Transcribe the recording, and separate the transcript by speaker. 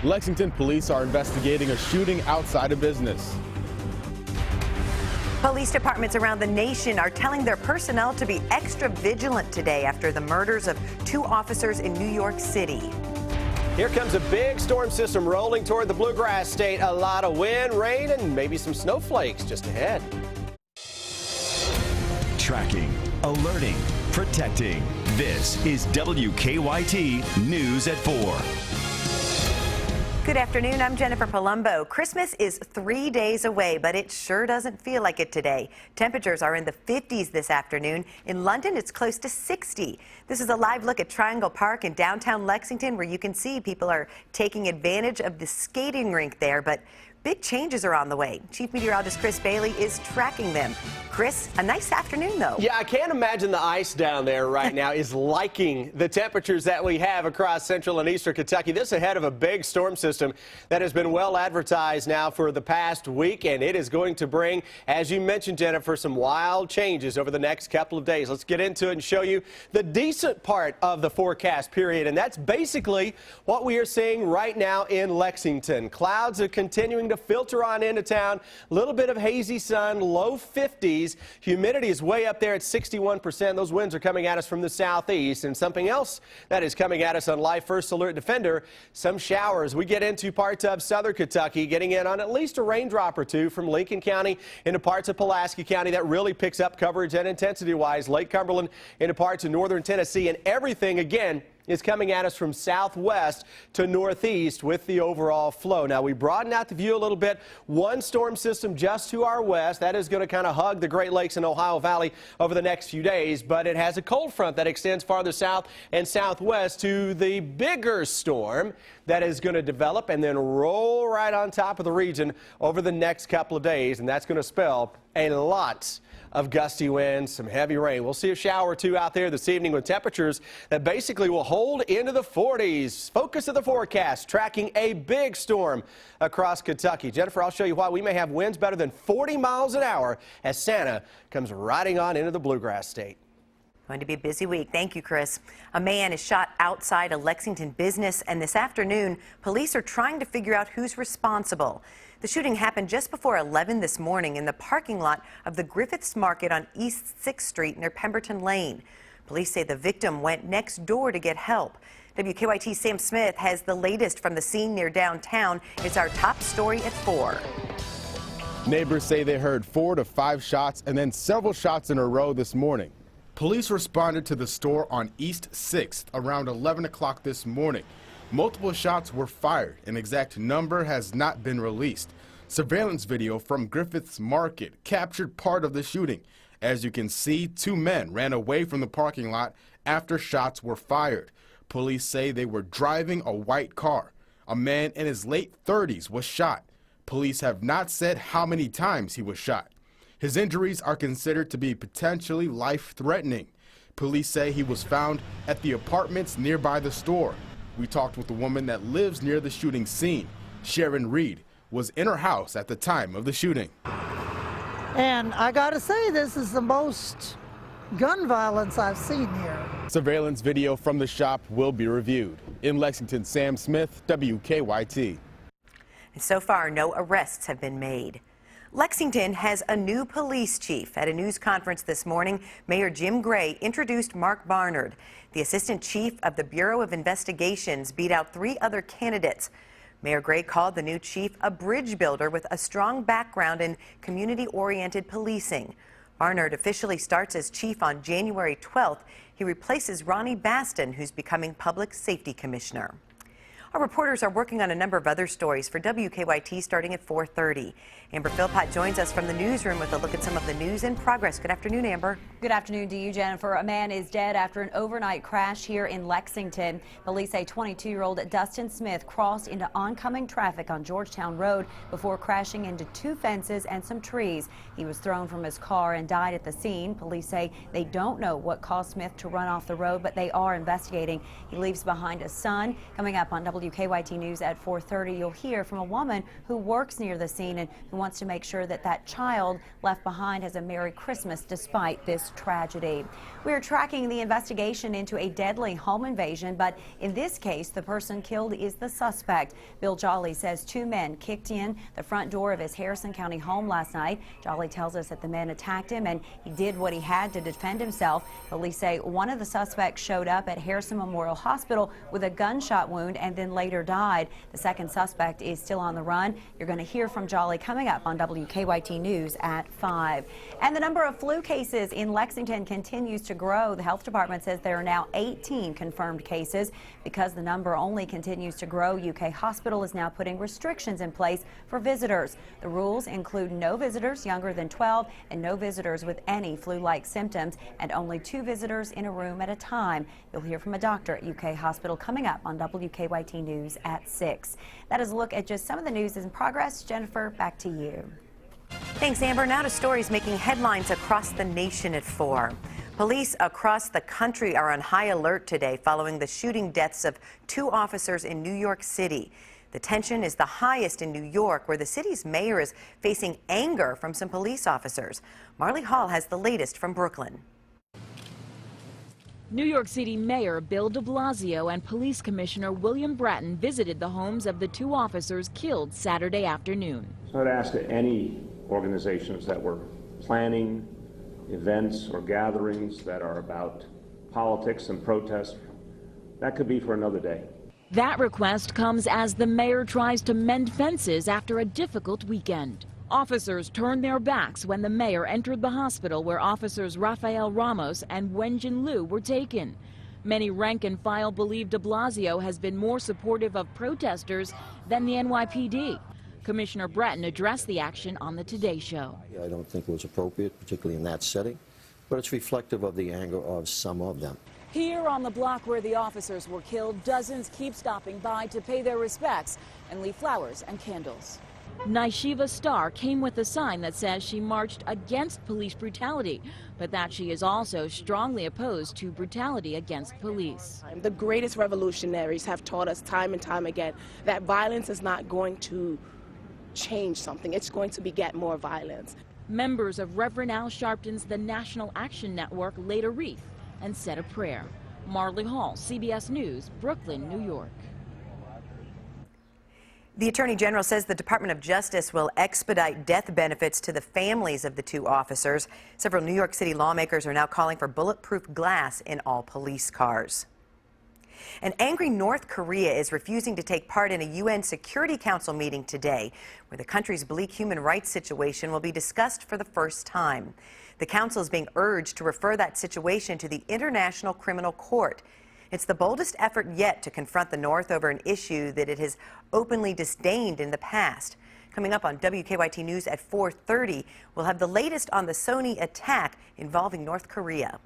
Speaker 1: Lexington police are investigating a shooting outside a business.
Speaker 2: Police departments around the nation are telling their personnel to be extra vigilant today after the murders of 2 officers in New York City.
Speaker 3: Here comes a big storm system rolling toward the Bluegrass State. A lot of wind, rain, and maybe some snowflakes just ahead.
Speaker 4: Tracking, alerting, protecting. This is WKYT News at 4.
Speaker 2: Good afternoon, I'm Jennifer Palumbo. Christmas is 3 days away, but it sure doesn't feel like it today. Temperatures are in the 50s this afternoon. In London, it's close to 60. This is a live look at Triangle Park in downtown Lexington, where you can see people are taking advantage of the skating rink there, but big changes are on the way. Chief Meteorologist Chris Bailey is tracking them. Chris, a nice afternoon, though.
Speaker 3: Yeah, I can't imagine the ice down there right now is liking the temperatures that we have across central and eastern Kentucky. This ahead of a big storm system that has been well advertised now for the past week, and it is going to bring, as you mentioned, Jennifer, some wild changes over the next couple of days. Let's get into it and show you the decent part of the forecast period, and that's basically what we are seeing right now in Lexington. Clouds are continuing to filter on into town. A little bit of hazy sun, low 50s. Humidity is way up there at 61%. Those winds are coming at us from the southeast. And something else that is coming at us on Live First Alert Defender, some showers. We get into parts of southern Kentucky, getting in on at least a raindrop or two from Lincoln County into parts of Pulaski County. That really picks up coverage and intensity-wise. Lake Cumberland into parts of northern Tennessee, and everything, again, is coming at us from southwest to northeast with the overall flow. Now, we broaden out the view a little bit. One storm system just to our west. That is going to kind of hug the Great Lakes and Ohio Valley over the next few days, but it has a cold front that extends farther south and southwest to the bigger storm that is going to develop and then roll right on top of the region over the next couple of days, and that's going to spell a lot of gusty winds, some heavy rain. We'll see a shower or two out there this evening with temperatures that basically will hold into the 40s. Focus of the forecast, tracking a big storm across Kentucky. Jennifer, I'll show you why we may have winds better than 40 miles an hour as Santa comes riding on into the Bluegrass State.
Speaker 2: Going to be a busy week. Thank you, Chris. A man is shot outside a Lexington business, and this afternoon, police are trying to figure out who's responsible. The shooting happened just before 11 this morning in the parking lot of the Griffiths Market on East 6th Street near Pemberton Lane. Police say the victim went next door to get help. WKYT's Sam Smith has the latest from the scene near downtown. It's our top story at 4.
Speaker 1: Neighbors say they heard 4 to 5 shots and then several shots in a row this morning. Police responded to the store on East 6th around 11 o'clock this morning. Multiple shots were fired. An exact number has not been released. Surveillance video from Griffiths Market captured part of the shooting. As you can see, 2 men ran away from the parking lot after shots were fired. Police say they were driving a white car. A man in his late 30s was shot. Police have not said how many times he was shot. His injuries are considered to be potentially life-threatening. Police say he was found at the apartments nearby the store. We talked with a woman that lives near the shooting scene. Sharon Reed was in her house at the time of the shooting.
Speaker 5: And I gotta say, this is the most gun violence I've seen here.
Speaker 1: Surveillance video from the shop will be reviewed. In Lexington, Sam Smith, WKYT.
Speaker 2: And so far, no arrests have been made. Lexington has a new police chief. At a news conference this morning, Mayor Jim Gray introduced Mark Barnard. The assistant chief of the Bureau of Investigations beat out 3 other candidates. Mayor Gray called the new chief a bridge builder with a strong background in community-oriented policing. Barnard officially starts as chief on January 12th. He replaces Ronnie Baston, who's becoming public safety commissioner. Our reporters are working on a number of other stories for WKYT starting at 4:30. Amber Philpott joins us from the newsroom with a look at some of the news in progress. Good afternoon, Amber.
Speaker 6: Good afternoon to you, Jennifer. A man is dead after an overnight crash here in Lexington. Police say 22-year-old Dustin Smith crossed into oncoming traffic on Georgetown Road before crashing into 2 fences and some trees. He was thrown from his car and died at the scene. Police say they don't know what caused Smith to run off the road, but they are investigating. He leaves behind a son. Coming up on WKYT WKYT News at 4:30, you'll hear from a woman who works near the scene and who wants to make sure that that child left behind has a Merry Christmas despite this tragedy. We're tracking the investigation into a deadly home invasion, but in this case, the person killed is the suspect. Bill Jolly says two men kicked in the front door of his Harrison County home last night. Jolly tells us that the men attacked him and he did what he had to defend himself. Police say one of the suspects showed up at Harrison Memorial Hospital with a gunshot wound and then later died. The second suspect is still on the run. You're going to hear from Jolly coming up on WKYT News at 5. And the number of flu cases in Lexington continues to grow. The health department says there are now 18 confirmed cases. Because the number only continues to grow, UK Hospital is now putting restrictions in place for visitors. The rules include no visitors younger than 12 and no visitors with any flu-like symptoms, and only 2 visitors in a room at a time. You'll hear from a doctor at UK Hospital coming up on WKYT News at 6. That is a look at just some of the news in progress. Jennifer, back to you.
Speaker 2: Thanks, Amber. Now to stories making headlines across the nation at 4. Police across the country are on high alert today following the shooting deaths of 2 officers in New York City. The tension is the highest in New York, where the city's mayor is facing anger from some police officers. Marley Hall has the latest from Brooklyn.
Speaker 7: New York City Mayor Bill de Blasio and Police Commissioner William Bratton visited the homes of the 2 officers killed Saturday afternoon.
Speaker 8: So I'd ask that any organizations that were planning events or gatherings that are about politics and protest, that could be for another day.
Speaker 7: That request comes as the mayor tries to mend fences after a difficult weekend. Officers turned their backs when the mayor entered the hospital where officers Rafael Ramos and Wenjin Liu were taken. Many rank and file believe de Blasio has been more supportive of protesters than the NYPD. Commissioner Bratton addressed the action on the Today Show.
Speaker 9: I don't think it was appropriate, particularly in that setting, but it's reflective of the anger of some of them.
Speaker 7: Here on the block where the officers were killed, dozens keep stopping by to pay their respects and leave flowers and candles. Naishiva Starr came with a sign that says she marched against police brutality, but that she is also strongly opposed to brutality against police.
Speaker 10: The greatest revolutionaries have taught us time and time again that violence is not going to change something. It's going to beget more violence.
Speaker 7: Members of Reverend Al Sharpton's The National Action Network laid a wreath and said a prayer. Marley Hall, CBS News, Brooklyn, New York.
Speaker 2: The Attorney General says the Department of Justice will expedite death benefits to the families of the 2 officers. Several New York City lawmakers are now calling for bulletproof glass in all police cars. An angry North Korea is refusing to take part in a UN Security Council meeting today, where the country's bleak human rights situation will be discussed for the first time. The council is being urged to refer that situation to the International Criminal Court. It's the boldest effort yet to confront the North over an issue that it has openly disdained in the past. Coming up on WKYT News at 4:30, we'll have the latest on the Sony attack involving North Korea.